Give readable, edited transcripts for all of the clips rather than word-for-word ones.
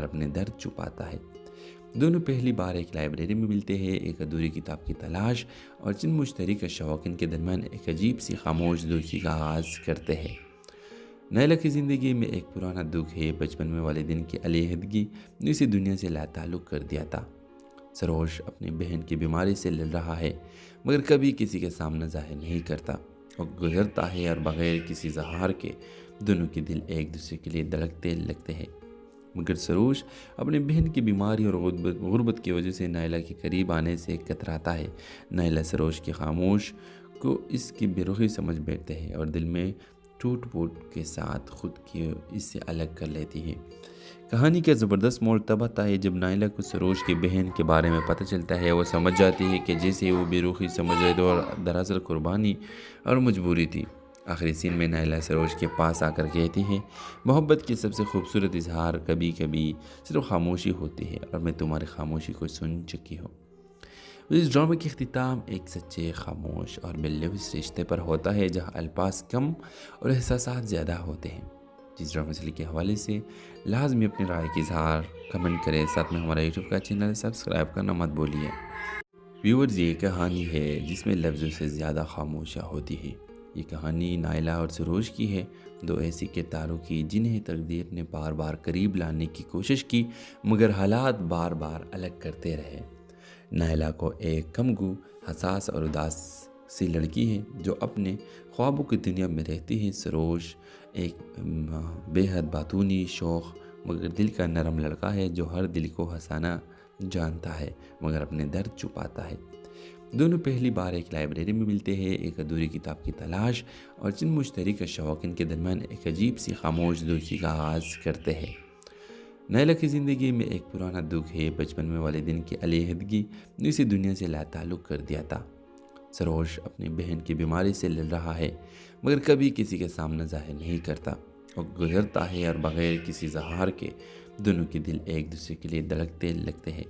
اپنے درد چھپاتا ہے۔ دونوں پہلی بار ایک لائبریری میں ملتے ہیں، ایک ادھوری کتاب کی تلاش اور چند مشترکہ شوق ان کے درمیان ایک عجیب سی خاموش دوستی کا آغاز کرتے ہیں۔ نیلا کی زندگی میں ایک پرانا دکھ ہے، بچپن میں والدین کی علیحدگی نے اسے دنیا سے لا تعلق کر دیا تھا۔ سروش اپنی بہن کی بیماری سے لڑ رہا ہے، مگر کبھی کسی کے سامنے ظاہر نہیں کرتا۔ وہ گزرتا ہے اور بغیر کسی اظہار کے دونوں کے دل ایک دوسرے کے لیے دھڑکتے لگتے ہیں۔ مگر سروش اپنی بہن کی بیماری اور غربت کی وجہ سے نیلا کے قریب آنے سے کتراتا ہے۔ نیلا سروش کی خاموش کو اس کی بے رخی سمجھ بیٹھتے ہیں اور دل میں ٹوٹ پھوٹ کے ساتھ خود کی اس سے الگ کر لیتی ہے۔ کہانی کا زبردست موڑ تب آتا ہے جب نیلا کو سروش کی بہن کے بارے میں پتہ چلتا ہے۔ وہ سمجھ جاتی ہے کہ جیسے وہ بے رخی سمجھ رہے تھے اور دراصل قربانی اور مجبوری تھی۔ آخری سین میں نیلا سروش کے پاس آ کر کہتی ہے، محبت کی سب سے خوبصورت اظہار کبھی کبھی صرف خاموشی ہوتی ہے اور میں تمہاری خاموشی کو سن چکی ہوں۔ اس ڈرامے کی اختتام ایک سچے، خاموش اور باللوث رشتے پر ہوتا ہے جہاں الفاظ کم اور احساسات زیادہ ہوتے ہیں۔ جس ڈرامے مسئلے کے حوالے سے لازمی اپنی رائے کی اظہار کمنٹ کریں، ساتھ میں ہمارا یوٹیوب کا چینل سبسکرائب کرنا مت بھولیے۔ ویورز، یہ کہانی ہے جس میں لفظوں سے زیادہ خاموشیاں ہوتی ہے۔ یہ کہانی نیلا اور سروش کی ہے، دو ایسی کرداروں کی جنہیں تقدیر نے بار بار قریب لانے کی کوشش کی مگر حالات بار بار الگ کرتے رہے۔ نیلا کو ایک کمگو، حساس اور اداس سی لڑکی ہے جو اپنے خوابوں کی دنیا میں رہتی ہے۔ سروش ایک بے حد باتونی، شوخ مگر دل کا نرم لڑکا ہے جو ہر دل کو ہنسانا جانتا ہے مگر اپنے درد چھپاتا ہے۔ دونوں پہلی بار ایک لائبریری میں ملتے ہیں، ایک ادھوری کتاب کی تلاش اور چند مشترکہ شوق ان کے درمیان ایک عجیب سی خاموش دوستی کا آغاز کرتے ہیں۔ نیلا کی زندگی میں ایک پرانا دکھ ہے، بچپن میں والدین کی علیحدگی نے اسے دنیا سے لا تعلق کر دیا تھا۔ سروش اپنی بہن کی بیماری سے لڑ رہا ہے، مگر کبھی کسی کے سامنے ظاہر نہیں کرتا۔ وہ گزرتا ہے اور بغیر کسی اظہار کے دونوں کے دل ایک دوسرے کے لیے دھڑکتے لگتے ہیں۔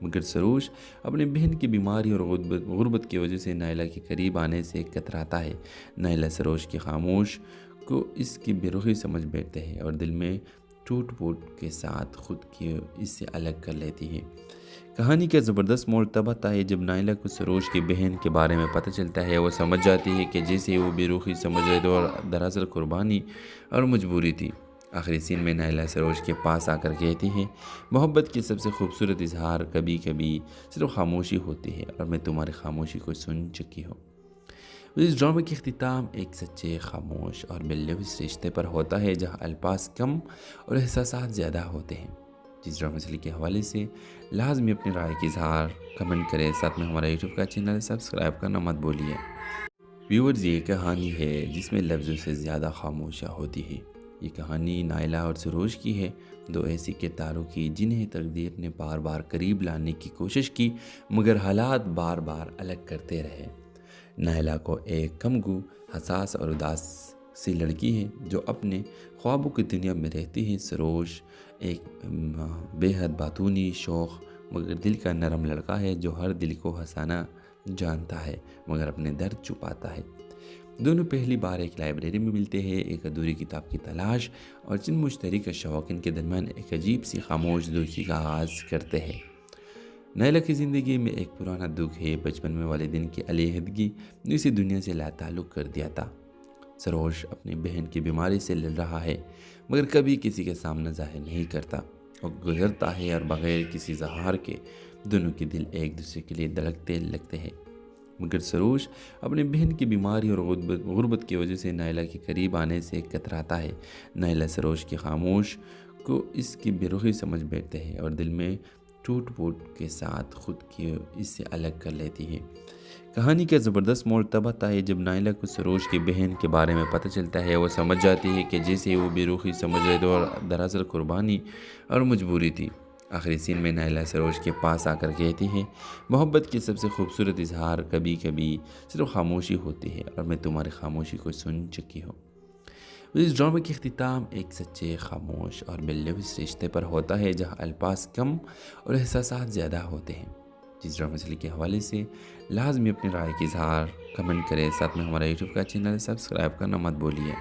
مگر سروش اپنی بہن کی بیماری اور غربت کی وجہ سے نیلا کے قریب آنے سے کتراتا ہے۔ نیلا سروش کی خاموش کو اس کی بے رخی سمجھ بیٹھتے ہیں اور دل میں ٹوٹ پھوٹ کے ساتھ خود کی اس سے الگ کر لیتی ہے۔ کہانی کا زبردست موڑ تب آتا ہے جب نیلا کو سروش کی بہن کے بارے میں پتہ چلتا ہے۔ وہ سمجھ جاتی ہے کہ جیسے وہ بے رخی سمجھ رہے تھے اور دراصل قربانی اور مجبوری تھی۔ آخری سین میں نیلا سروش کے پاس آ کر کہتی ہے، محبت کی سب سے خوبصورت اظہار کبھی کبھی صرف خاموشی ہوتی ہے اور میں تمہاری خاموشی کو سن چکی ہوں۔ اس ڈرامے کی اختتام ایک سچے، خاموش اور باللوث رشتے پر ہوتا ہے جہاں الفاظ کم اور احساسات زیادہ ہوتے ہیں۔ جس ڈرامے مسئلے کے حوالے سے لازمی اپنی رائے کی اظہار کمنٹ کریں، ساتھ میں ہمارا یوٹیوب کا چینل سبسکرائب کرنا مت بھولیے۔ ویورز، یہ کہانی ہے جس میں لفظوں سے زیادہ خاموشیاں ہوتی ہے۔ یہ کہانی نیلا اور سروش کی ہے، دو ایسی کرداروں کی جنہیں تقدیر نے بار بار قریب لانے کی کوشش کی مگر حالات بار بار الگ کرتے رہے۔ نیلا کو ایک کمگو، حساس اور اداس سی لڑکی ہے جو اپنے خوابوں کی دنیا میں رہتی ہے۔ سروش ایک بے حد باتونی، شوخ مگر دل کا نرم لڑکا ہے جو ہر دل کو ہنسانا جانتا ہے مگر اپنے درد چھپاتا ہے۔ دونوں پہلی بار ایک لائبریری میں ملتے ہیں، ایک ادھوری کتاب کی تلاش اور چند مشترکہ شوق ان کے درمیان ایک عجیب سی خاموش دوستی کا آغاز کرتے ہیں۔ نیلا کی زندگی میں ایک پرانا دکھ ہے، بچپن میں والدین کی علیحدگی نے اسے دنیا سے لا تعلق کر دیا تھا۔ سروش اپنی بہن کی بیماری سے لڑ رہا ہے، مگر کبھی کسی کے سامنے ظاہر نہیں کرتا۔ وہ گزرتا ہے اور بغیر کسی اظہار کے دونوں کے دل ایک دوسرے کے لیے دھڑکتے لگتے ہیں۔ مگر سروش اپنی بہن کی بیماری اور غربت کی وجہ سے نیلا کے قریب آنے سے کتراتا ہے۔ نیلا سروش کی خاموش کو اس کی بے رخی سمجھ بیٹھتے ہیں اور دل میں ٹوٹ پھوٹ کے ساتھ خود کی اس سے الگ کر لیتی ہے۔ کہانی کا زبردست موڑ تب آتا ہے جب نیلا کو سروش کی بہن کے بارے میں پتہ چلتا ہے۔ وہ سمجھ جاتی ہے کہ جیسے وہ بے رخی سمجھ رہے تھے اور دراصل قربانی اور مجبوری تھی۔ آخری سین میں نیلا سروش کے پاس آ کر کہتی ہے، محبت کی سب سے خوبصورت اظہار کبھی کبھی صرف خاموشی ہوتی ہے اور میں تمہاری خاموشی کو سن چکی ہوں۔ اس ڈرامے کی اختتام ایک سچے، خاموش اور باللوث رشتے پر ہوتا ہے جہاں الفاظ کم اور احساسات زیادہ ہوتے ہیں۔ جس ڈرامے مسئلے کے حوالے سے لازمی اپنی رائے کی اظہار کمنٹ کریں، ساتھ میں ہمارا یوٹیوب کا چینل سبسکرائب کرنا مت بھولیے۔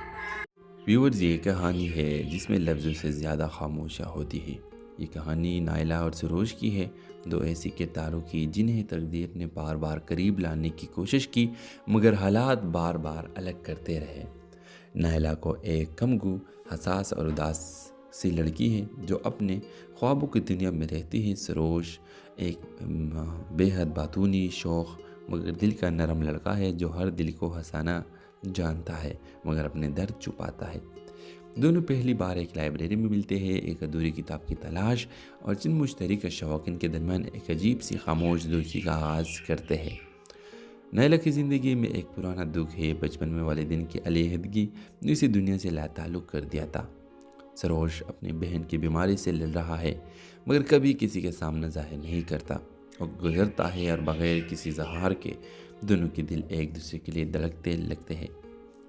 ویورز، یہ کہانی ہے جس میں لفظوں سے زیادہ خاموشیاں ہوتی ہے۔ یہ کہانی نائلہ اور سروش کی ہے، دو ایسی کرداروں کی جنہیں تقدیر نے بار بار قریب لانے کی کوشش کی مگر حالات بار بار الگ کرتے رہے۔ نائلہ کو ایک کمگو، حساس اور اداس سی لڑکی ہے جو اپنے خوابوں کی دنیا میں رہتی ہے۔ سروش ایک بے حد باتونی، شوخ مگر دل کا نرم لڑکا ہے جو ہر دل کو ہنسانا جانتا ہے مگر اپنے درد چھپاتا ہے۔ دونوں پہلی بار ایک لائبریری میں ملتے ہیں، ایک ادھوری کتاب کی تلاش اور چند مشترکہ شوقین کے درمیان ایک عجیب سی خاموش دوستی کا آغاز کرتے ہیں۔ نائلہ کی زندگی میں ایک پرانا دکھ ہے، بچپن میں والدین کی علیحدگی نے اسے دنیا سے لا تعلق کر دیا تھا۔ سروش اپنی بہن کی بیماری سے لڑ رہا ہے مگر کبھی کسی کے سامنے ظاہر نہیں کرتا اور گزرتا ہے اور بغیر کسی اظہار کے دونوں کے دل ایک دوسرے کے لیے دھڑکتے لگتے ہیں۔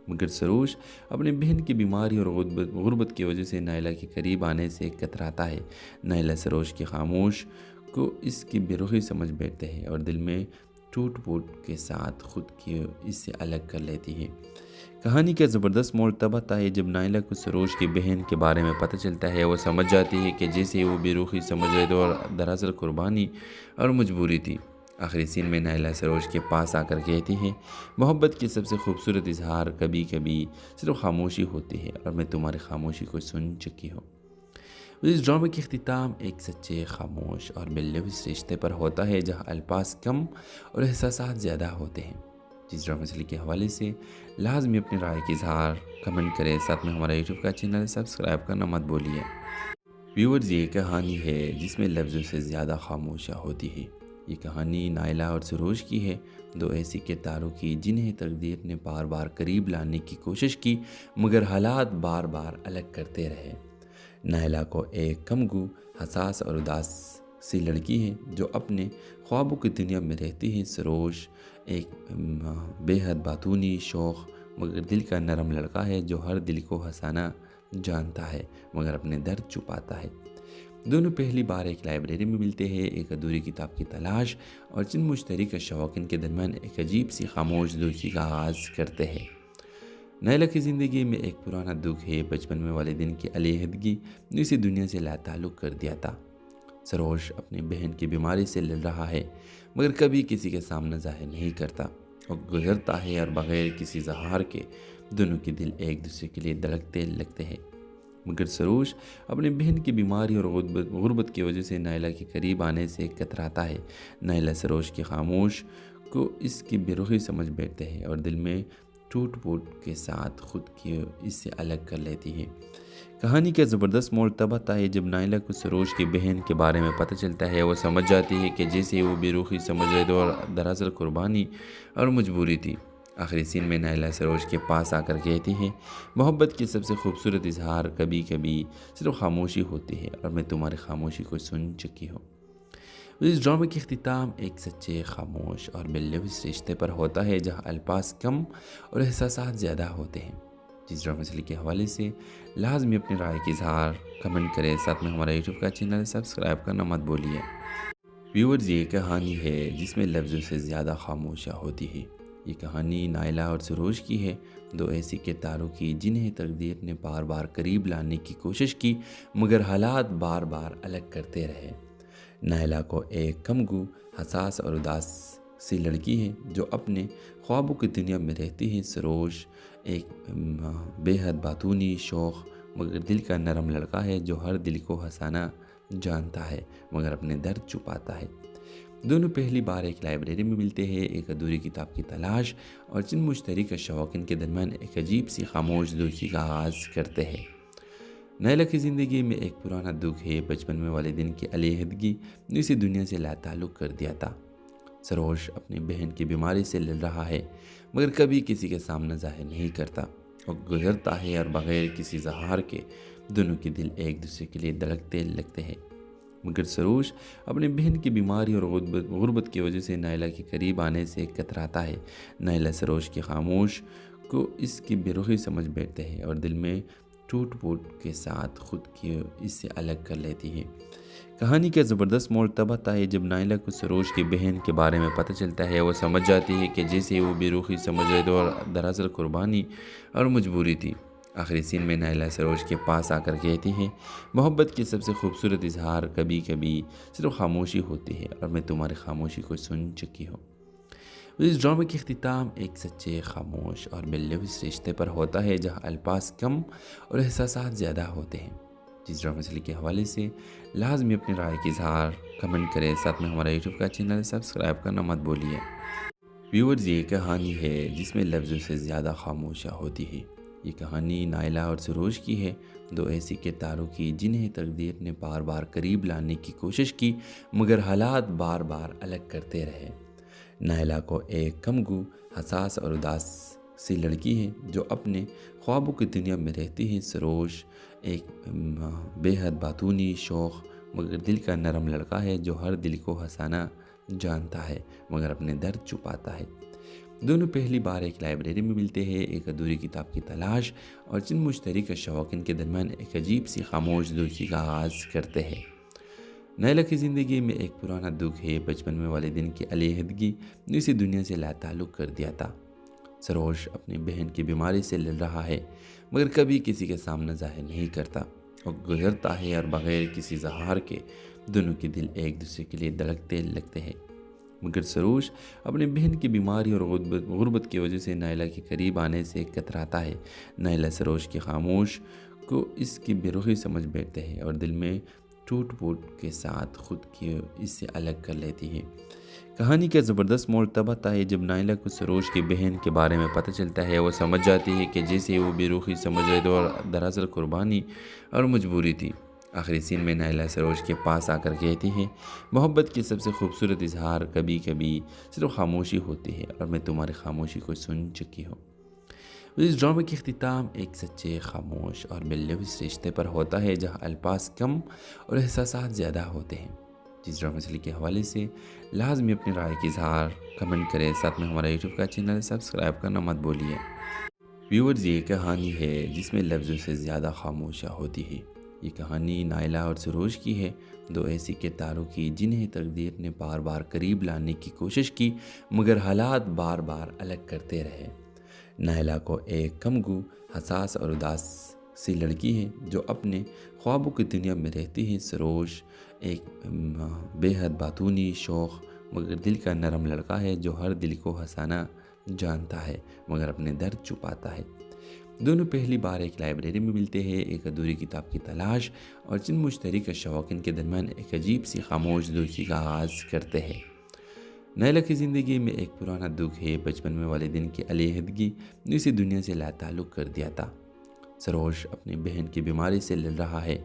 مگر سروش اپنی بہن کی بیماری اور غربت کی وجہ سے نائلہ کے قریب آنے سے کتراتا ہے۔ نائلہ سروش کی خاموش کو اس کی بے رخی سمجھ بیٹھتے ہیں اور دل میں ٹوٹ پھوٹ کے ساتھ خود کی اس سے الگ کر لیتی ہے۔ کہانی کا زبردست موڑ تب آتا ہے جب نائلہ کو سروش کی بہن کے بارے میں پتہ چلتا ہے۔ وہ سمجھ جاتی ہے کہ جیسے وہ بے رخی سمجھ رہے تھے اور دراصل قربانی اور مجبوری تھی۔ آخری سین میں نائلہ سروش کے پاس آ کر کہتی ہے، محبت کی سب سے خوبصورت اظہار کبھی کبھی صرف خاموشی ہوتی ہے اور میں تمہاری خاموشی کو سن چکی ہوں۔ اس ڈرامے کی اختتام ایک سچے، خاموش اور بے لفظ رشتے پر ہوتا ہے جہاں الفاظ کم اور احساسات زیادہ ہوتے ہیں۔ جس ڈرامے سے کے حوالے سے لازمی اپنی رائے کی اظہار کمنٹ کریں، ساتھ میں ہمارا یوٹیوب کا چینل سبسکرائب کرنا مت بھولیے۔ ویورز، یہ کہانی ہے جس میں لفظوں سے زیادہ خاموشیاں ہوتی ہے۔ یہ کہانی نائلہ اور سروش کی ہے، دو ایسی کرداروں کی جنہیں تقدیر نے بار بار قریب لانے کی کوشش کی مگر حالات بار بار الگ کرتے رہے۔ نائلہ کو ایک کمگو، حساس اور اداس سی لڑکی ہے جو اپنے خوابوں کی دنیا میں رہتی ہے۔ سروش ایک بے حد باتونی، شوخ مگر دل کا نرم لڑکا ہے جو ہر دل کو ہنسانا جانتا ہے مگر اپنے درد چھپاتا ہے۔ دونوں پہلی بار ایک لائبریری میں ملتے ہیں، ایک ادھوری کتاب کی تلاش اور چند مشترکہ شوقین کے درمیان ایک عجیب سی خاموش دوستی کا آغاز کرتے ہیں۔ نائلہ کی زندگی میں ایک پرانا دکھ ہے، بچپن میں والدین کی علیحدگی نے اسے دنیا سے لا تعلق کر دیا تھا۔ سروش اپنی بہن کی بیماری سے لڑ رہا ہے مگر کبھی کسی کے سامنے ظاہر نہیں کرتا اور گزرتا ہے اور بغیر کسی اظہار کے دونوں کے دل ایک دوسرے کے لیے دھڑکتے لگتے ہیں۔ مگر سروش اپنی بہن کی بیماری اور غربت کی وجہ سے نائلہ کے قریب آنے سے کتراتا ہے۔ نائلہ سروش کی خاموش کو اس کی بے رخی سمجھ بیٹھتے ہیں اور دل میں ٹوٹ پھوٹ کے ساتھ خود کی اس سے الگ کر لیتی ہے۔ کہانی کا زبردست موڑ تب آتا ہے جب نائلہ کو سروش کی بہن کے بارے میں پتہ چلتا ہے۔ وہ سمجھ جاتی ہے کہ جیسے وہ بے رخی سمجھ رہے تھے اور دراصل قربانی اور مجبوری تھی۔ آخری سین میں نائلہ سروش کے پاس آ کر کہتی ہے، محبت کی سب سے خوبصورت اظہار کبھی کبھی صرف خاموشی ہوتی ہے اور میں تمہاری خاموشی کو سن چکی ہوں۔ اس ڈرامے کی اختتام ایک سچے، خاموش اور بے لفظ رشتے پر ہوتا ہے جہاں الفاظ کم اور احساسات زیادہ ہوتے ہیں۔ جس ڈرامے سے کے حوالے سے لازمی اپنی رائے کی اظہار کمنٹ کریں، ساتھ میں ہمارا یوٹیوب کا چینل سبسکرائب کرنا مت بھولیے۔ ویورز، یہ کہانی ہے جس میں لفظوں سے زیادہ خاموشیاں ہوتی ہے۔ یہ کہانی نائلہ اور سروش کی ہے، دو ایسی کرداروں کی جنہیں تقدیر نے بار بار قریب لانے کی کوشش کی مگر حالات بار بار الگ کرتے رہے۔ نائلہ کو ایک کمگو، حساس اور اداس سی لڑکی ہے جو اپنے خوابوں کی دنیا میں رہتی ہے۔ سروش ایک بے حد باتونی، شوخ مگر دل کا نرم لڑکا ہے جو ہر دل کو ہنسانا جانتا ہے مگر اپنے درد چھپاتا ہے۔ دونوں پہلی بار ایک لائبریری میں ملتے ہیں، ایک ادھوری کتاب کی تلاش اور چند مشترکہ شوقین کے درمیان ایک عجیب سی خاموش دوستی کا آغاز کرتے ہیں۔ نائلہ کی زندگی میں ایک پرانا دکھ ہے، بچپن میں والدین کی علیحدگی نے اسے دنیا سے لا تعلق کر دیا تھا۔ سروش اپنی بہن کی بیماری سے لڑ رہا ہے مگر کبھی کسی کے سامنے ظاہر نہیں کرتا اور گزرتا ہے اور بغیر کسی اظہار کے دونوں کے دل ایک دوسرے کے لیے دھڑکتے لگتے ہیں۔ مگر سروش اپنی بہن کی بیماری اور غربت کی وجہ سے نائلہ کے قریب آنے سے کتراتا ہے۔ نائلہ سروش کی خاموش کو اس کی بے رخی سمجھ بیٹھتے ہیں اور دل میں ٹوٹ پھوٹ کے ساتھ خود کی اس سے الگ کر لیتی ہے۔ کہانی کا زبردست موڑ تب آتا ہے جب نائلہ کو سروش کی بہن کے بارے میں پتہ چلتا ہے۔ وہ سمجھ جاتی ہے کہ جیسے وہ بے رخی سمجھ رہے تھے اور دراصل قربانی اور مجبوری تھی۔ آخری سین میں نائلہ سروش کے پاس آ کر کہتی ہے، محبت کی سب سے خوبصورت اظہار کبھی کبھی صرف خاموشی ہوتی ہے اور میں تمہاری خاموشی کو سن چکی ہوں۔ اس ڈرامے کی اختتام ایک سچے، خاموش اور ملوث رشتے پر ہوتا ہے جہاں الفاظ کم اور احساسات زیادہ ہوتے ہیں۔ جس ڈرامے سے کے حوالے سے لازمی اپنی رائے کی اظہار کمنٹ کریں، ساتھ میں ہمارا یوٹیوب کا چینل سبسکرائب کرنا مت بولیے۔ ویورز، یہ کہانی ہے جس میں لفظوں سے زیادہ خاموشیاں ہوتی ہے۔ یہ کہانی نائلہ اور سروش کی ہے، دو ایسی کرداروں کی جنہیں تقدیر نے بار بار قریب لانے کی کوشش کی مگر حالات بار بار الگ کرتے رہے۔ نائلہ کو ایک کمگو، حساس اور اداس سی لڑکی ہے جو اپنے خوابوں کی دنیا میں رہتی ہے۔ سروش ایک بے حد باتونی، شوخ مگر دل کا نرم لڑکا ہے جو ہر دل کو ہنسانا جانتا ہے مگر اپنے درد چھپاتا ہے۔ دونوں پہلی بار ایک لائبریری میں ملتے ہیں، ایک ادھوری کتاب کی تلاش اور چند مشترکہ شوقین کے درمیان ایک عجیب سی خاموش دوستی کا آغاز کرتے ہیں۔ نائلہ کی زندگی میں ایک پرانا دکھ ہے، بچپن میں والدین کی علیحدگی نے اسے دنیا سے لا تعلق کر دیا تھا۔ سروش اپنی بہن کی بیماری سے لڑ رہا ہے مگر کبھی کسی کے سامنے ظاہر نہیں کرتا۔ وہ گزرتا ہے اور بغیر کسی اظہار کے دونوں کے دل ایک دوسرے کے لیے دھڑکتے لگتے ہیں۔ مگر سروش اپنی بہن کی بیماری اور غربت کی وجہ سے نائلہ کے قریب آنے سے کتراتا ہے۔ نائلہ سروش کی خاموش کو اس کی بے رخی سمجھ بیٹھتے ہیں اور دل میں ٹوٹ پھوٹ کے ساتھ خود کی اس سے الگ کر لیتی ہے۔ کہانی کا زبردست موڑ تب آتا ہے جب نائلہ کو سروش کی بہن کے بارے میں پتہ چلتا ہے۔ وہ سمجھ جاتی ہے کہ جیسے وہ بے رخی سمجھ رہے تھے اور دراصل قربانی اور مجبوری تھی۔ آخری سین میں نائلہ سروش کے پاس آ کر کہتی ہے، محبت کی سب سے خوبصورت اظہار کبھی کبھی صرف خاموشی ہوتی ہے اور میں تمہاری خاموشی کو سن چکی ہوں۔ اس ڈرامے کی اختتام ایک سچے، خاموش اور ملوث رشتے پر ہوتا ہے جہاں الفاظ کم اور احساسات زیادہ ہوتے ہیں۔ جس ڈرامے سے کے حوالے سے لازمی اپنی رائے کی اظہار کمنٹ کریں، ساتھ میں ہمارا یوٹیوب کا چینل سبسکرائب کرنا مت بولیے۔ ویورز، یہ کہانی ہے جس میں لفظوں سے زیادہ خاموشیاں ہوتی ہے۔ یہ کہانی نائلہ اور سروش کی ہے، دو ایسی کرداروں کی جنہیں تقدیر نے بار بار قریب لانے کی کوشش کی مگر حالات بار بار الگ کرتے رہے۔ نائلہ کو ایک کمگو، حساس اور اداس سی لڑکی ہے جو اپنے خوابوں کی دنیا میں رہتی ہے۔ سروش ایک بے حد باتونی، شوخ مگر دل کا نرم لڑکا ہے جو ہر دل کو ہنسانا جانتا ہے مگر اپنے درد چھپاتا ہے۔ دونوں پہلی بار ایک لائبریری میں ملتے ہیں، ایک ادھوری کتاب کی تلاش اور چند مشترکہ شوقین کے درمیان ایک عجیب سی خاموش دوستی کا آغاز کرتے ہیں۔ نائلہ کی زندگی میں ایک پرانا دکھ ہے، بچپن میں والدین کی علیحدگی نے اسے دنیا سے لا تعلق کر دیا تھا۔ سروش اپنی بہن کی بیماری سے لڑ رہا ہے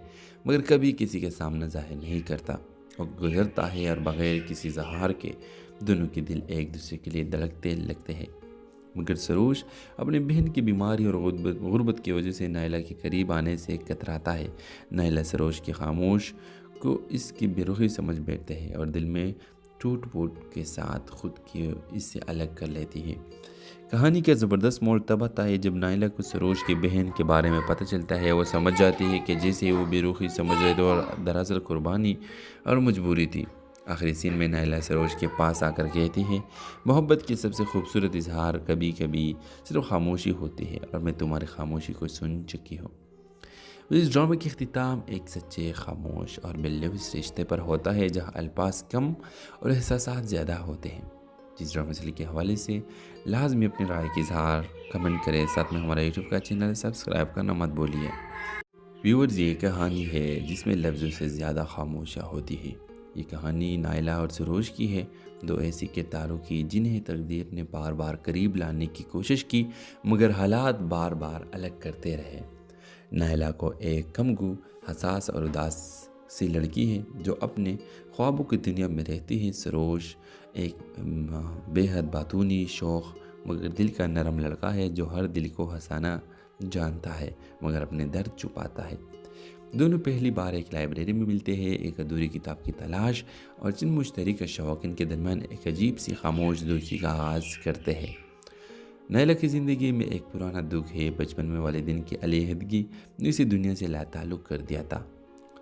مگر کبھی کسی کے سامنے ظاہر نہیں کرتا۔ وہ گزرتا ہے اور بغیر کسی اظہار کے دونوں کے دل ایک دوسرے کے لیے دھڑکتے لگتے ہیں۔ مگر سروش اپنی بہن کی بیماری اور غربت کی وجہ سے نائلہ کے قریب آنے سے کتراتا ہے۔ نائلہ سروش کی خاموش کو اس کی بے رخی سمجھ بیٹھتے ہیں اور دل میں ٹوٹ پھوٹ کے ساتھ خود کی اس سے الگ کر لیتی ہے۔ کہانی کا زبردست موڑ تب آتا ہے جب نائلہ کو سروش کی بہن کے بارے میں پتہ چلتا ہے۔ وہ سمجھ جاتی ہے کہ جیسے وہ بے رخی سمجھ رہے تھے اور دراصل قربانی اور مجبوری تھی۔ آخری سین میں نائلہ سروش کے پاس آ کر کہتی ہے، محبت کی سب سے خوبصورت اظہار کبھی کبھی صرف خاموشی ہوتی ہے اور میں تمہاری خاموشی کو سن چکی ہوں۔ اس ڈرامے کی اختتام ایک سچے، خاموش اور ملوث رشتے پر ہوتا ہے جہاں الفاظ کم اور احساسات زیادہ ہوتے ہیں۔ جس ڈرامے سے کے حوالے سے لازمی اپنی رائے کی اظہار کمنٹ کریں، ساتھ میں ہمارا یوٹیوب کا چینل سبسکرائب کرنا مت بولیے۔ ویورز، یہ کہانی ہے جس میں لفظوں سے زیادہ خاموشیاں ہوتی ہے۔ یہ کہانی نائلہ اور سروش کی ہے، دو ایسی کرداروں کی جنہیں تقدیر نے بار بار قریب لانے کی کوشش کی مگر حالات بار بار الگ کرتے رہے۔ نائلہ کو ایک کمگو، حساس اور اداس سی لڑکی ہے جو اپنے خوابوں کی دنیا میں رہتی ہے۔ سروش ایک بے حد باتونی، شوخ مگر دل کا نرم لڑکا ہے جو ہر دل کو ہنسانا جانتا ہے مگر اپنے درد چھپاتا ہے۔ دونوں پہلی بار ایک لائبریری میں ملتے ہیں، ایک ادھوری کتاب کی تلاش اور چند مشترکہ شوقین کے درمیان ایک عجیب سی خاموش دوستی کا آغاز کرتے ہیں۔ نائلہ کی زندگی میں ایک پرانا دکھ ہے، بچپن میں والدین کی علیحدگی نے اسے دنیا سے لا تعلق کر دیا تھا۔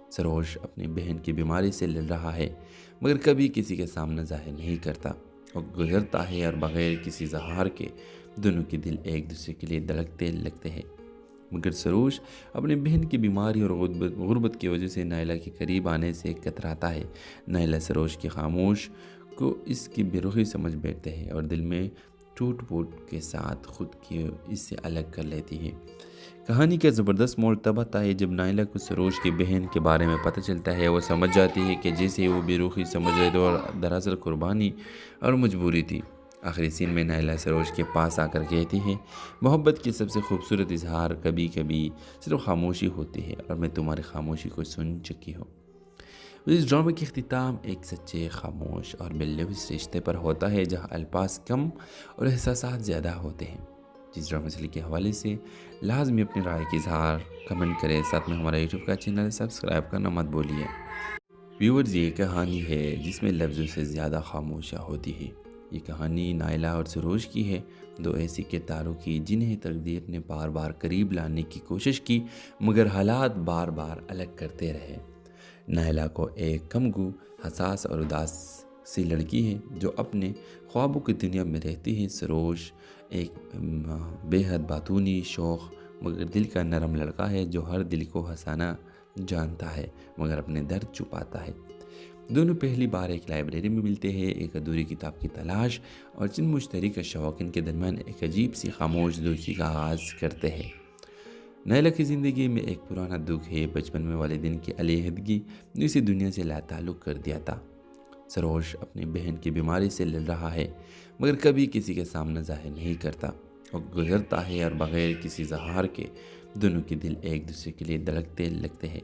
سروش اپنی بہن کی بیماری سے لڑ رہا ہے مگر کبھی کسی کے سامنے ظاہر نہیں کرتا۔ وہ گزرتا ہے اور بغیر کسی اظہار کے دونوں کے دل ایک دوسرے کے لیے دھڑکتے لگتے ہیں۔ مگر سروش اپنی بہن کی بیماری اور غربت کی وجہ سے نائلہ کے قریب آنے سے کتراتا ہے۔ نائلہ سروش کی خاموش کو اس کی بے رخی سمجھ بیٹھتے ہیں اور دل میں ٹوٹ پھوٹ کے ساتھ خود کی اس سے الگ کر لیتی ہے۔ کہانی کا زبردست موڑ تب آتا ہے جب نائلہ کو سروش کی بہن کے بارے میں پتہ چلتا ہے۔ وہ سمجھ جاتی ہے کہ جیسے وہ بے رخی سمجھ رہے تھے اور دراصل قربانی اور مجبوری تھی۔ آخری سین میں نائلہ سروش کے پاس آ کر کہتی ہے، محبت کی سب سے خوبصورت اظہار کبھی کبھی صرف خاموشی ہوتی ہے اور میں تمہاری خاموشی کو سن چکی ہوں۔ اس ڈرامے کی اختتام ایک سچے، خاموش اور بے لفظ رشتے پر ہوتا ہے جہاں الفاظ کم اور احساسات زیادہ ہوتے ہیں۔ جس ڈرامے مسئلے کے حوالے سے لازمی اپنی رائے کی اظہار کمنٹ کریں، ساتھ میں ہمارا یوٹیوب کا چینل سبسکرائب کرنا مت بولیے۔ ویورز، یہ کہانی ہے جس میں لفظوں سے زیادہ خاموشیاں ہوتی ہے۔ یہ کہانی نائلہ اور سروش کی ہے، دو ایسی کرداروں کی جنہیں تقدیر نے بار بار قریب لانے کی کوشش کی مگر حالات بار بار الگ کرتے رہے۔ نائلہ کو ایک کمگو، حساس اور اداس سی لڑکی ہے جو اپنے خوابوں کی دنیا میں رہتی ہے۔ سروش ایک بے حد باتونی، شوخ مگر دل کا نرم لڑکا ہے جو ہر دل کو ہنسانا جانتا ہے مگر اپنے درد چھپاتا ہے۔ دونوں پہلی بار ایک لائبریری میں ملتے ہیں، ایک ادھوری کتاب کی تلاش اور چند مشترکہ شوقین کے درمیان ایک عجیب سی خاموش دوستی کا آغاز کرتے ہیں۔ نائلہ کی زندگی میں ایک پرانا دکھ ہے، بچپن میں والدین کی علیحدگی نے اسے دنیا سے لا تعلق کر دیا تھا۔ سروش اپنی بہن کی بیماری سے لڑ رہا ہے مگر کبھی کسی کے سامنے ظاہر نہیں کرتا اور گزرتا ہے اور بغیر کسی اظہار کے دونوں کے دل ایک دوسرے کے لیے دھڑکتے لگتے ہیں۔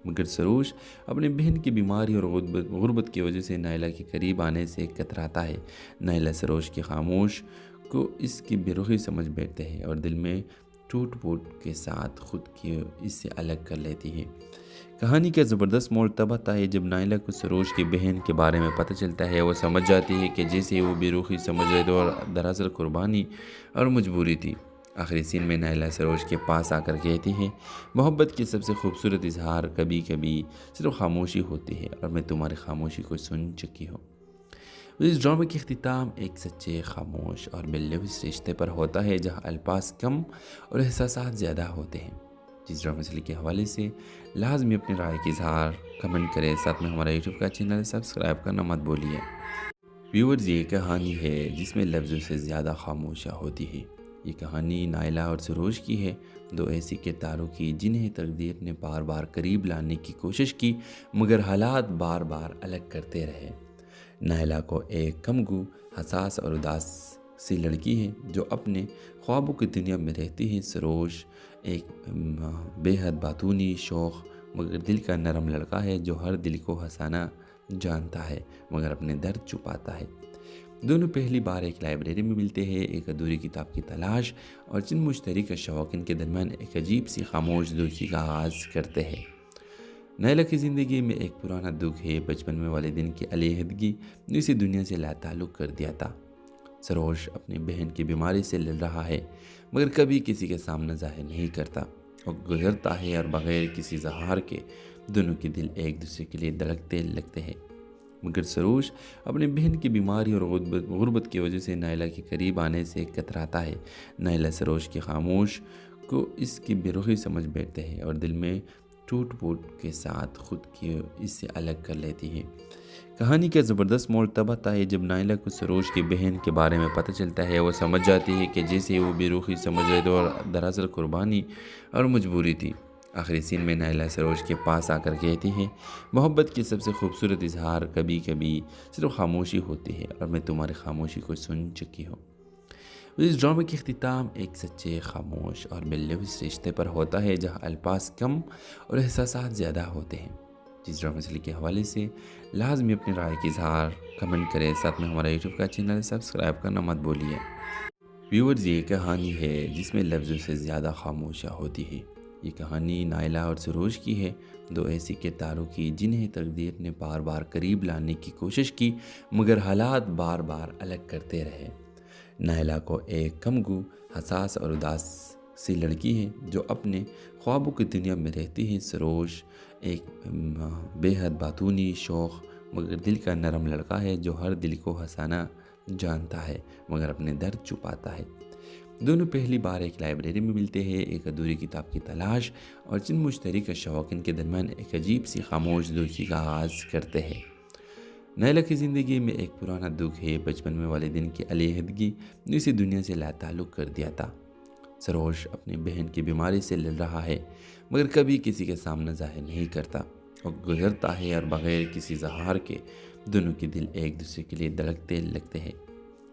مگر سروش اپنی بہن کی بیماری اور غربت کی وجہ سے نائلہ کے قریب آنے سے کتراتا ہے۔ نائلہ سروش کی خاموش کو اس کی بے رخی سمجھ بیٹھتے ہیں اور دل میں ٹوٹ پھوٹ کے ساتھ خود کی اس سے الگ کر لیتی ہے۔ کہانی کا زبردست موڑ تب آتا ہے جب نائلہ کو سروش کی بہن کے بارے میں پتہ چلتا ہے۔ وہ سمجھ جاتی ہے کہ جیسے وہ بے رخی سمجھ رہے تھے اور دراصل قربانی اور مجبوری تھی۔ آخری سین میں نائلہ سروش کے پاس آ کر کہتی ہے، محبت کی سب سے خوبصورت اظہار کبھی کبھی صرف خاموشی ہوتی ہے اور میں تمہاری خاموشی کو سن چکی ہوں۔ اس ڈرامے کی اختتام ایک سچے، خاموش اور بے لفظ رشتے پر ہوتا ہے جہاں الفاظ کم اور احساسات زیادہ ہوتے ہیں۔ جس ڈرامے مسئلے کے حوالے سے لازمی اپنی رائے کی اظہار کمنٹ کریں، ساتھ میں ہمارا یوٹیوب کا چینل سبسکرائب کرنا مت بولیے۔ ویورز، یہ کہانی ہے جس میں لفظوں سے زیادہ خاموشیاں ہوتی ہے۔ یہ کہانی نائلہ اور سروش کی ہے، دو ایسی کرداروں کی جنہیں تقدیر نے بار بار قریب لانے کی کوشش کی مگر حالات بار بار الگ کرتے رہے۔ نائلہ کو ایک کمگو، حساس اور اداس سی لڑکی ہے جو اپنے خوابوں کی دنیا میں رہتی ہے۔ سروش ایک بے حد باتونی، شوخ مگر دل کا نرم لڑکا ہے جو ہر دل کو ہنسانا جانتا ہے مگر اپنے درد چھپاتا ہے۔ دونوں پہلی بار ایک لائبریری میں ملتے ہیں، ایک ادھوری کتاب کی تلاش اور چند مشترکہ شوقین کے درمیان ایک عجیب سی خاموش دوستی کا آغاز کرتے ہیں۔ نائلہ کی زندگی میں ایک پرانا دکھ ہے، بچپن میں والدین کی علیحدگی نے اسے دنیا سے لا تعلق کر دیا تھا۔ سروش اپنی بہن کی بیماری سے لڑ رہا ہے مگر کبھی کسی کے سامنے ظاہر نہیں کرتا اور گزرتا ہے اور بغیر کسی اظہار کے دونوں کے دل ایک دوسرے کے لیے دھڑکتے لگتے ہیں۔ مگر سروش اپنی بہن کی بیماری اور غربت کی وجہ سے نائلہ کے قریب آنے سے کتراتا ہے۔ نائلہ سروش کی خاموش کو اس کی بے رخی سمجھ بیٹھتے ہیں اور دل میں ٹوٹ پھوٹ کے ساتھ خود کی اس سے الگ کر لیتی ہے۔ کہانی کا زبردست موڑ تب آتا ہے جب نائلہ کو سروش کی بہن کے بارے میں پتہ چلتا ہے۔ وہ سمجھ جاتی ہے کہ جیسے وہ بے رخی سمجھ رہے تھے اور دراصل قربانی اور مجبوری تھی۔ آخری سین میں نائلہ سروش کے پاس آ کر کہتی ہے، محبت کی سب سے خوبصورت اظہار کبھی کبھی صرف خاموشی ہوتی ہے اور میں تمہاری خاموشی کو سن چکی ہوں۔ اس ڈرامے کی اختتام ایک سچے، خاموش اور بے لفظ رشتے پر ہوتا ہے جہاں الفاظ کم اور احساسات زیادہ ہوتے ہیں۔ جس ڈرامے مسئلے کے حوالے سے لازمی اپنی رائے کی اظہار کمنٹ کریں، ساتھ میں ہمارا یوٹیوب کا چینل سبسکرائب کرنا مت بولیے۔ ویورز، یہ کہانی ہے جس میں لفظوں سے زیادہ خاموشیاں ہوتی ہے۔ یہ کہانی نائلہ اور سروش کی ہے، دو ایسی کرداروں کی جنہیں تقدیر نے بار بار قریب لانے کی کوشش کی مگر حالات بار بار الگ کرتے رہے۔ نائلہ کو ایک کمگو، حساس اور اداس سی لڑکی ہے جو اپنے خوابوں کی دنیا میں رہتی ہے۔ سروش ایک بے حد باتونی، شوخ مگر دل کا نرم لڑکا ہے جو ہر دل کو ہنسانا جانتا ہے مگر اپنے درد چھپاتا ہے۔ دونوں پہلی بار ایک لائبریری میں ملتے ہیں، ایک ادھوری کتاب کی تلاش اور چند مشترکہ شوقین کے درمیان ایک عجیب سی خاموش دوستی کا آغاز کرتے ہیں۔ نیلا کی زندگی میں ایک پرانا دکھ ہے، بچپن میں والدین کی علیحدگی نے اسے دنیا سے لا تعلق کر دیا تھا۔ سروش اپنی بہن کی بیماری سے لڑ رہا ہے، مگر کبھی کسی کے سامنے ظاہر نہیں کرتا۔ وہ گزرتا ہے اور بغیر کسی اظہار کے دونوں کے دل ایک دوسرے کے لیے دھڑکتے لگتے ہیں۔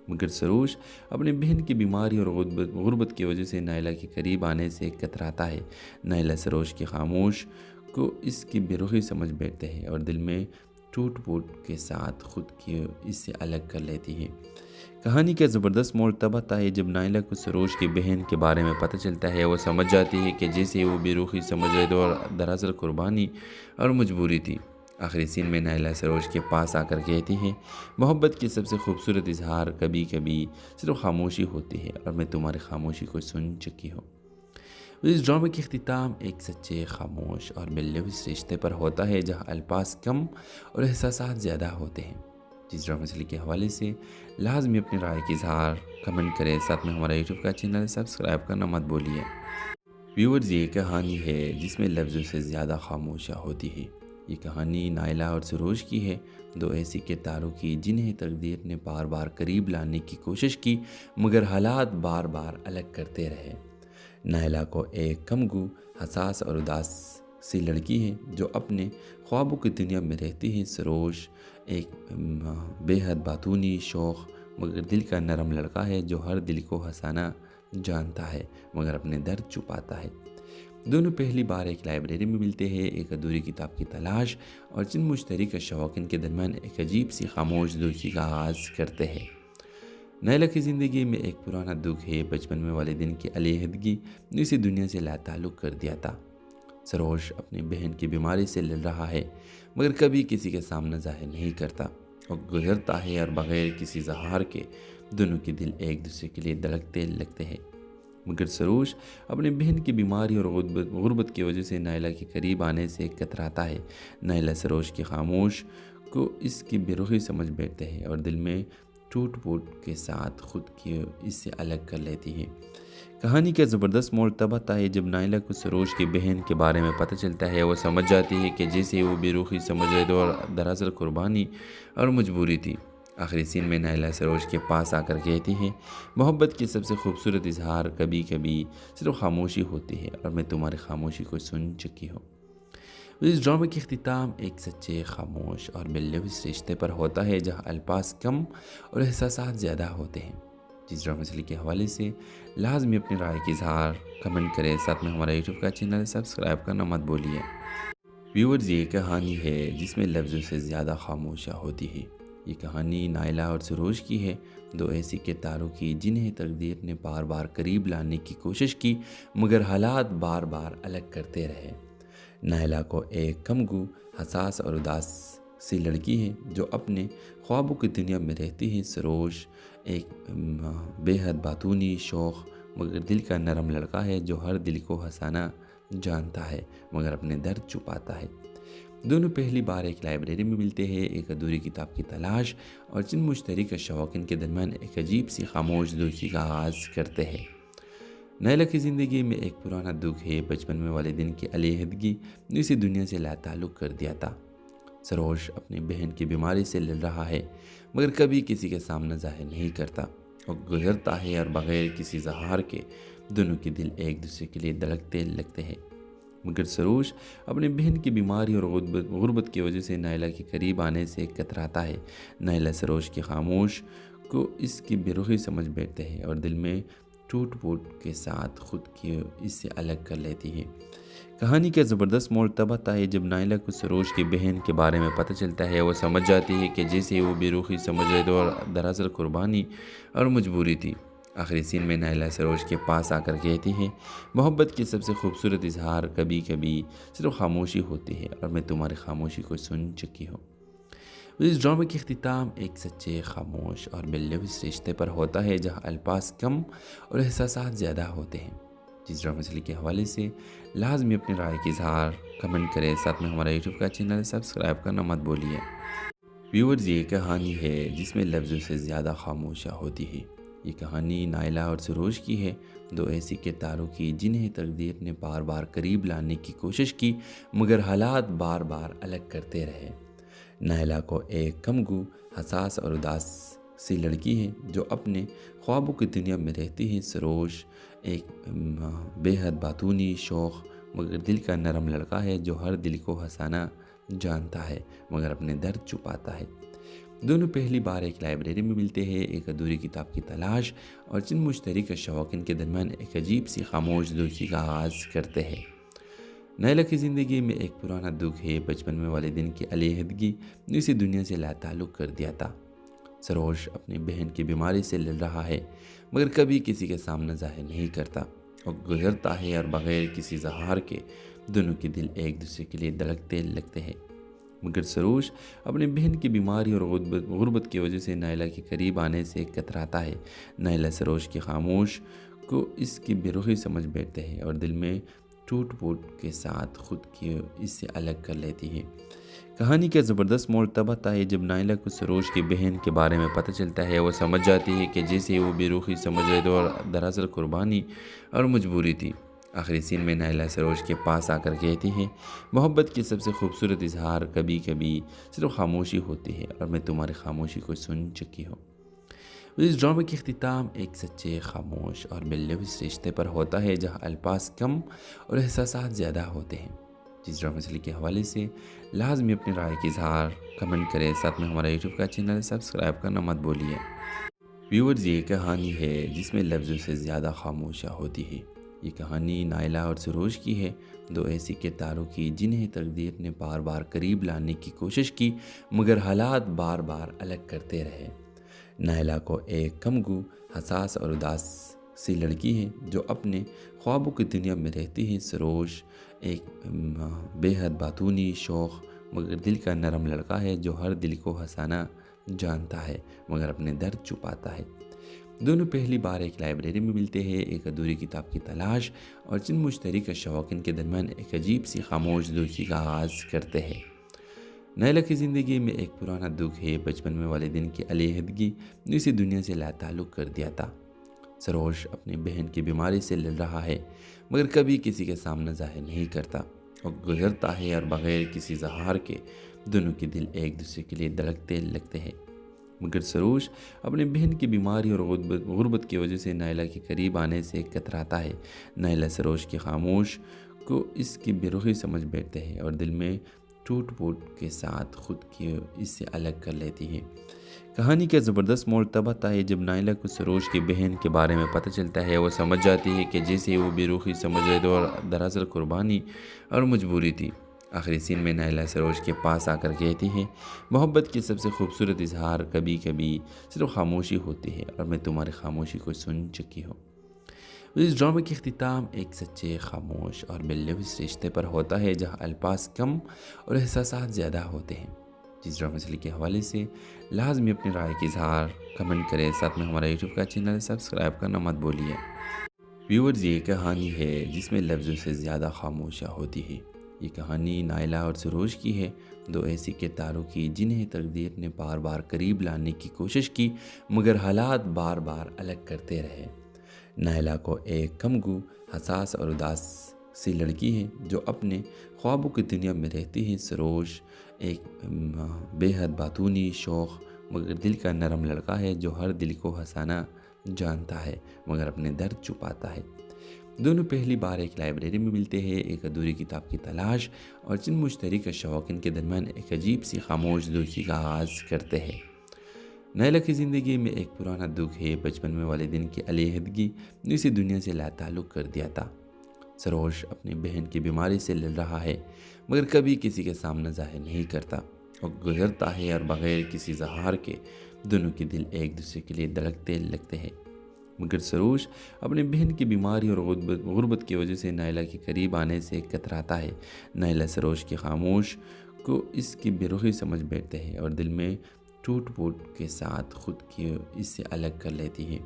مگر سروش اپنی بہن کی بیماری اور غربت کی وجہ سے نیلا کے قریب آنے سے کتراتا ہے۔ نیلا سروش کی خاموش کو اس کی بے رخی سمجھ بیٹھتے ہیں اور دل میں ٹوٹ پھوٹ کے ساتھ خود کی اس سے الگ کر لیتی ہے۔ کہانی کا زبردست موڑ تب آتا ہے جب نیلا کو سروش کی بہن کے بارے میں پتہ چلتا ہے۔ وہ سمجھ جاتی ہے کہ جیسے وہ بے رخی سمجھ رہے تھے اور دراصل قربانی اور مجبوری تھی۔ آخری سین میں نیلا سروش کے پاس آ کر کہتی ہے، محبت کی سب سے خوبصورت اظہار کبھی کبھی صرف خاموشی ہوتی ہے اور میں تمہاری خاموشی کو سن چکی ہوں۔ اس ڈرامے کی اختتام ایک سچے، خاموش اور باللوث رشتے پر ہوتا ہے جہاں الفاظ کم اور احساسات زیادہ ہوتے ہیں۔ جس ڈرامے مسئلے کے حوالے سے لازمی اپنی رائے کی اظہار کمنٹ کریں، ساتھ میں ہمارا یوٹیوب کا چینل سبسکرائب کرنا مت بولیے۔ ویورز، یہ کہانی ہے جس میں لفظوں سے زیادہ خاموشیاں ہوتی ہے۔ یہ کہانی نیلا اور سروش کی ہے، دو ایسی کرداروں کی جنہیں تقدیر نے بار بار قریب لانے کی کوشش کی مگر حالات بار بار الگ کرتے رہے۔ نیلا کو ایک کمگو، حساس اور اداس سی لڑکی ہے جو اپنے خوابوں کی دنیا میں رہتی ہے۔ سروش ایک بے حد باتونی، شوخ مگر دل کا نرم لڑکا ہے جو ہر دل کو ہنسانا جانتا ہے مگر اپنے درد چھپاتا ہے۔ دونوں پہلی بار ایک لائبریری میں ملتے ہیں، ایک ادھوری کتاب کی تلاش اور چند مشترکہ شوقین کے درمیان ایک عجیب سی خاموش دوستی کا آغاز کرتے ہیں۔ نیلا کی زندگی میں ایک پرانا دکھ ہے، بچپن میں والدین کی علیحدگی نے اسے دنیا سے لا تعلق کر دیا تھا۔ سروش اپنی بہن کی بیماری سے لڑ رہا ہے مگر کبھی کسی کے سامنے ظاہر نہیں کرتا۔ وہ گزرتا ہے اور بغیر کسی اظہار کے دونوں کے دل ایک دوسرے کے لیے دھڑکتے لگتے ہیں۔ مگر سروش اپنی بہن کی بیماری اور غربت کی وجہ سے نیلا کے قریب آنے سے کتراتا ہے۔ نیلا سروش کی خاموش کو اس کی بے رخی سمجھ بیٹھتے ہیں اور دل میں ٹوٹ پھوٹ کے ساتھ خود کی اس سے الگ کر لیتی ہے۔ کہانی کا زبردست موڑ تب آتا ہے جب نیلا کو سروش کی بہن کے بارے میں پتہ چلتا ہے۔ وہ سمجھ جاتی ہے کہ جیسے وہ بے رخی سمجھ رہے تھے اور دراصل قربانی اور مجبوری تھی۔ آخری سین میں نیلا سروش کے پاس آ کر کہتی ہے، محبت کی سب سے خوبصورت اظہار کبھی کبھی صرف خاموشی ہوتی ہے اور میں تمہاری خاموشی کو سن چکی ہوں۔ اس ڈرامے کی اختتام ایک سچے، خاموش اور باللوث رشتے پر ہوتا ہے جہاں الفاظ کم اور احساسات زیادہ ہوتے ہیں۔ جس ڈرامے مسئلے کے حوالے سے لازمی اپنی رائے کی اظہار کمنٹ کریں، ساتھ میں ہمارا یوٹیوب کا چینل سبسکرائب کرنا مت بولیے۔ ویورز، یہ کہانی ہے جس میں لفظوں سے زیادہ خاموشیاں ہوتی ہے۔ یہ کہانی نیلا اور سروش کی ہے، دو ایسی کرداروں کی جنہیں تقدیر نے بار بار قریب لانے کی کوشش کی مگر حالات بار بار الگ کرتے رہے۔ نیلا کو ایک کمگو، حساس اور اداس سی لڑکی ہے جو اپنے خوابوں کی دنیا میں رہتی ہے۔ سروش ایک بے حد باتونی، شوخ مگر دل کا نرم لڑکا ہے جو ہر دل کو ہنسانا جانتا ہے مگر اپنے درد چھپاتا ہے۔ دونوں پہلی بار ایک لائبریری میں ملتے ہیں، ایک ادھوری کتاب کی تلاش اور چند مشترکہ شوقین کے درمیان ایک عجیب سی خاموش دوستی کا آغاز کرتے ہیں۔ نیلا کی زندگی میں ایک پرانا دکھ ہے، بچپن میں والدین کی علیحدگی نے اسے دنیا سے لا تعلق کر دیا تھا۔ سروش اپنی بہن کی بیماری سے لڑ رہا ہے مگر کبھی کسی کے سامنے ظاہر نہیں کرتا۔ وہ گزرتا ہے اور بغیر کسی اظہار کے دونوں کے دل ایک دوسرے کے لیے دھڑکتے لگتے ہیں۔ مگر سروش اپنی بہن کی بیماری اور غربت کی وجہ سے نیلا کے قریب آنے سے کتراتا ہے۔ نیلا سروش کی خاموش کو اس کی بے رخی سمجھ بیٹھتے ہیں اور دل میں ٹوٹ پھوٹ کے ساتھ خود کی اس سے الگ کر لیتی ہے۔ کہانی کا زبردست موڑ تب آتا ہے جب نیلا کو سروش کی بہن کے بارے میں پتہ چلتا ہے۔ وہ سمجھ جاتی ہے کہ جیسے وہ بے رخی سمجھ رہے تھے اور دراصل قربانی اور مجبوری تھی۔ آخری سین میں نیلا سروش کے پاس آ کر کہتی ہے، محبت کی سب سے خوبصورت اظہار کبھی کبھی صرف خاموشی ہوتی ہے اور میں تمہاری خاموشی کو سن چکی ہوں۔ اس ڈرامے کی اختتام ایک سچے، خاموش اور باللوث رشتے پر ہوتا ہے جہاں الفاظ کم اور احساسات زیادہ ہوتے ہیں۔ جس ڈرامے مسئلے کے حوالے سے لازمی اپنی رائے کی اظہار کمنٹ کریں، ساتھ میں ہمارا یوٹیوب کا چینل سبسکرائب کرنا مت بولیے۔ ویورز، یہ کہانی ہے جس میں لفظوں سے زیادہ خاموشیاں ہوتی ہے۔ یہ کہانی نائلہ اور سروش کی ہے، دو ایسی کرداروں کی جنہیں تقدیر نے بار بار قریب لانے کی کوشش کی مگر حالات بار بار الگ کرتے رہے۔ نائلہ کو ایک کمگو، حساس اور اداس سی لڑکی ہے جو اپنے خوابوں کی دنیا میں رہتی ہے۔ سروش ایک بے حد باتونی، شوخ مگر دل کا نرم لڑکا ہے جو ہر دل کو ہنسانا جانتا ہے مگر اپنے درد چھپاتا ہے۔ دونوں پہلی بار ایک لائبریری میں ملتے ہیں، ایک ادھوری کتاب کی تلاش اور چند مشترکہ شوقین کے درمیان ایک عجیب سی خاموش دوستی کا آغاز کرتے ہیں۔ نائلہ کی زندگی میں ایک پرانا دکھ ہے، بچپن میں والدین کی علیحدگی نے اسے دنیا سے لا تعلق کر دیا تھا۔ سروش اپنی بہن کی بیماری سے لڑ رہا ہے مگر کبھی کسی کے سامنے ظاہر نہیں کرتا اور گزرتا ہے اور بغیر کسی اظہار کے دونوں کے دل ایک دوسرے کے لیے دھڑکتے لگتے ہیں۔ مگر سروش اپنی بہن کی بیماری اور غربت کی وجہ سے نائلہ کے قریب آنے سے کتراتا ہے۔ نائلہ سروش کی خاموش کو اس کی بے رخی سمجھ بیٹھتے ہیں اور دل میں ٹوٹ پھوٹ کے ساتھ خود کی اس سے الگ کر لیتی ہے۔ کہانی کا زبردست موڑ تب آتا ہے جب نائلہ کو سروش کی بہن کے بارے میں پتہ چلتا ہے۔ وہ سمجھ جاتی ہے کہ جیسے وہ بے رخی سمجھ رہے تھے اور دراصل قربانی اور مجبوری تھی۔ آخری سین میں نائلہ سروش کے پاس آ کر کہتی ہے، محبت کی سب سے خوبصورت اظہار کبھی کبھی صرف خاموشی ہوتی ہے اور میں تمہاری خاموشی کو سن چکی ہوں۔ اس ڈرامے کی اختتام ایک سچے، خاموش اور بے لفظ رشتے پر ہوتا ہے جہاں الفاظ کم اور احساسات زیادہ ہوتے ہیں۔ جس ڈرامے سے کے حوالے سے لازمی اپنی رائے کی اظہار کمنٹ کریں، ساتھ میں ہمارا یوٹیوب کا چینل سبسکرائب کرنا مت بھولیے۔ ویورز، یہ کہانی ہے جس میں لفظوں سے زیادہ خاموشیاں ہوتی ہے۔ یہ کہانی نائلہ اور سروش کی ہے، دو ایسی کرداروں کی جنہیں تقدیر نے بار بار قریب لانے کی کوشش کی مگر حالات بار بار الگ کرتے رہے۔ نائلہ کو ایک کمگو، حساس اور اداس سی لڑکی ہے جو اپنے خوابوں کی دنیا میں رہتی ہے۔ سروش ایک بے حد باتونی، شوخ مگر دل کا نرم لڑکا ہے جو ہر دل کو ہنسانا جانتا ہے مگر اپنے درد چھپاتا ہے۔ دونوں پہلی بار ایک لائبریری میں ملتے ہیں، ایک ادھوری کتاب کی تلاش اور چند مشترکہ شوقین کے درمیان ایک عجیب سی خاموش دوستی کا آغاز کرتے ہیں۔ نائلہ کی زندگی میں ایک پرانا دکھ ہے، بچپن میں والدین کی علیحدگی نے اسے دنیا سے لا تعلق کر دیا تھا۔ سروش اپنی بہن کی بیماری سے لڑ رہا ہے مگر کبھی کسی کے سامنے ظاہر نہیں کرتا اور گزرتا ہے اور بغیر کسی اظہار کے دونوں کے دل ایک دوسرے کے لیے دھڑکتے لگتے ہیں۔ مگر سروش اپنی بہن کی بیماری اور غربت کی وجہ سے نائلہ کے قریب آنے سے کتراتا ہے۔ نائلہ سروش کی خاموش کو اس کی بے رخی سمجھ بیٹھتے ہیں اور دل میں ٹوٹ پھوٹ کے ساتھ خود کی اس سے الگ کر لیتی ہے۔ کہانی کا زبردست موڑ تب آتا ہے جب نائلہ کو سروش کی بہن کے بارے میں پتہ چلتا ہے۔ وہ سمجھ جاتی ہے کہ جیسے وہ بے رخی سمجھ رہے تھے اور دراصل قربانی اور مجبوری تھی۔ آخری سین میں نائلہ سروش کے پاس آ کر کہتی ہے، محبت کی سب سے خوبصورت اظہار کبھی کبھی صرف خاموشی ہوتی ہے اور میں تمہاری خاموشی کو سن چکی ہوں۔ اس ڈرامے کی اختتام ایک سچے، خاموش اور بے لفظ رشتے پر ہوتا ہے جہاں الفاظ کم اور احساسات زیادہ ہوتے ہیں۔ جس ڈرامے سے کے حوالے سے لازمی اپنی رائے کی اظہار کمنٹ کریں، ساتھ میں ہمارا یوٹیوب کا چینل سبسکرائب کرنا مت بھولیے۔ ویورز، یہ کہانی ہے جس میں لفظوں سے زیادہ خاموشیاں ہوتی ہے۔ یہ کہانی نائلہ اور سروش کی ہے، دو ایسی کرداروں کی جنہیں تقدیر نے بار بار قریب لانے کی کوشش کی مگر حالات بار بار الگ کرتے رہے۔ نائلہ کو ایک کمگو، حساس اور اداس سی لڑکی ہے جو اپنے خوابوں کی دنیا میں رہتی ہے۔ سروش ایک بے حد باتونی، شوخ مگر دل کا نرم لڑکا ہے جو ہر دل کو ہنسانا جانتا ہے مگر اپنے درد چھپاتا ہے۔ دونوں پہلی بار ایک لائبریری میں ملتے ہیں، ایک ادھوری کتاب کی تلاش اور چند مشترکہ شوقین کے درمیان ایک عجیب سی خاموش دوستی کا آغاز کرتے ہیں۔ نائلہ کی زندگی میں ایک پرانا دکھ ہے، بچپن میں والدین کی علیحدگی نے اسے دنیا سے لا تعلق کر دیا تھا۔ سروش اپنی بہن کی بیماری سے لڑ رہا ہے مگر کبھی کسی کے سامنے ظاہر نہیں کرتا اور گزرتا ہے اور بغیر کسی اظہار کے دونوں کے دل ایک دوسرے کے لیے دھڑکتے لگتے ہیں۔ مگر سروش اپنی بہن کی بیماری اور غربت کی وجہ سے نائلہ کے قریب آنے سے کتراتا ہے۔ نائلہ سروش کی خاموش کو اس کی بے رخی سمجھ بیٹھتے ہیں اور دل میں ٹوٹ پھوٹ کے ساتھ خود کی اس سے الگ کر لیتی ہے۔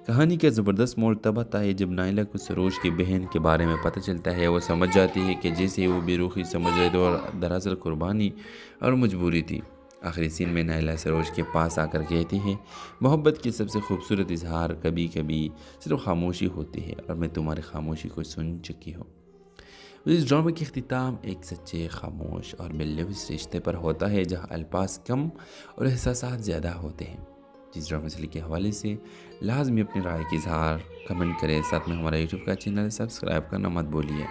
کہانی کا زبردست موڑ تب آتا ہے جب نائلہ کو سروش کی بہن کے بارے میں پتہ چلتا ہے۔ وہ سمجھ جاتی ہے کہ جیسے وہ بے رخی سمجھ رہے تھے اور دراصل قربانی اور مجبوری تھی۔ آخری سین میں نائلہ سروش کے پاس آ کر کہتی ہے محبت کی سب سے خوبصورت اظہار کبھی کبھی صرف خاموشی ہوتی ہے اور میں تمہاری خاموشی کو سن چکی ہوں۔ اس ڈرامے کی اختتام ایک سچے، خاموش اور باللوث رشتے پر ہوتا ہے جہاں الفاظ کم اور احساسات زیادہ ہوتے ہیں۔ جس ڈرامے مسئلے کے حوالے سے لازمی اپنی رائے کی اظہار کمنٹ کریں، ساتھ میں ہمارا یوٹیوب کا چینل سبسکرائب کرنا مت بولیے۔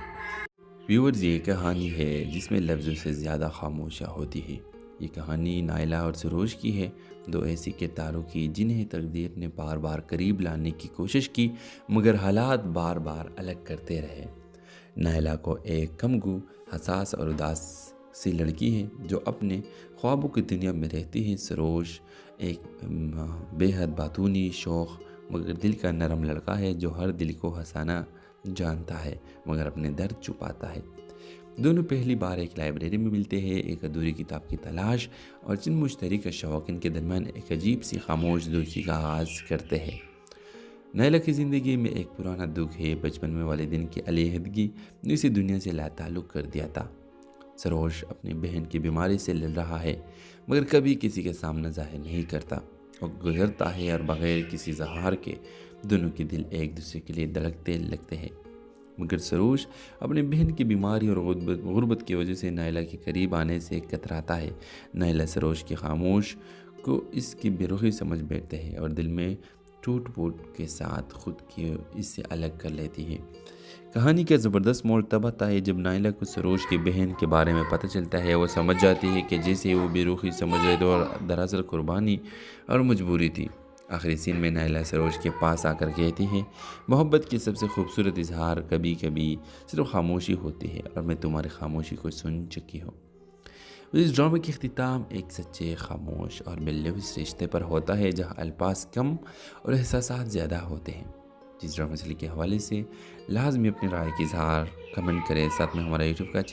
ویورز، یہ کہانی ہے جس میں لفظوں سے زیادہ خاموشیاں ہوتی ہے۔ یہ کہانی نائلہ اور سروش کی ہے، دو ایسی کرداروں کی جنہیں تقدیر نے بار بار قریب لانے کی کوشش کی مگر حالات بار بار الگ کرتے رہے۔ نائلہ کو ایک کمگو، حساس اور اداس سی لڑکی ہے جو اپنے خوابوں کی دنیا میں رہتی ہے۔ سروش ایک بے حد باتونی، شوخ مگر دل کا نرم لڑکا ہے جو ہر دل کو ہنسانا جانتا ہے مگر اپنے درد چھپاتا ہے۔ دونوں پہلی بار ایک لائبریری میں ملتے ہیں، ایک ادھوری کتاب کی تلاش اور چند مشترکہ شوقین کے درمیان ایک عجیب سی خاموش دوستی کا آغاز کرتے ہیں۔ نائلہ کی زندگی میں ایک پرانا دکھ ہے، بچپن میں والدین کی علیحدگی نے اسے دنیا سے لا تعلق کر دیا تھا۔ سروش اپنی بہن کی بیماری سے لڑ رہا ہے مگر کبھی کسی کے سامنے ظاہر نہیں کرتا۔ وہ گزرتا ہے اور بغیر کسی اظہار کے دونوں کے دل ایک دوسرے کے لیے دھڑکتے لگتے ہیں۔ مگر سروش اپنی بہن کی بیماری اور غربت کی وجہ سے نائلہ کے قریب آنے سے کتراتا ہے۔ نائلہ سروش کی خاموش کو اس کی بے رخی سمجھ بیٹھتے ہیں اور دل میں ٹوٹ پھوٹ کے ساتھ خود کی اس سے الگ کر لیتی ہے۔ کہانی کا زبردست موڑ تب آتا ہے جب نائلہ کو سروش کی بہن کے بارے میں پتہ چلتا ہے۔ وہ سمجھ جاتی ہے کہ جیسے وہ بے رخی سمجھ رہے تھے اور دراصل قربانی اور مجبوری تھی۔ آخری سین میں نائلہ سروش کے پاس آ کر کہتی ہے محبت کی سب سے خوبصورت اظہار کبھی کبھی صرف خاموشی ہوتی ہے اور میں تمہاری خاموشی کو سن چکی ہوں۔ اس ڈرامے کی اختتام ایک سچے، خاموش اور باللوث رشتے پر ہوتا ہے جہاں الفاظ کم اور احساسات زیادہ ہوتے ہیں۔ جس ڈرامے مسئلے کے حوالے سے لازمی اپنی رائے کی اظہار کمنٹ کریں، ساتھ میں ہمارا یوٹیوب کا چینل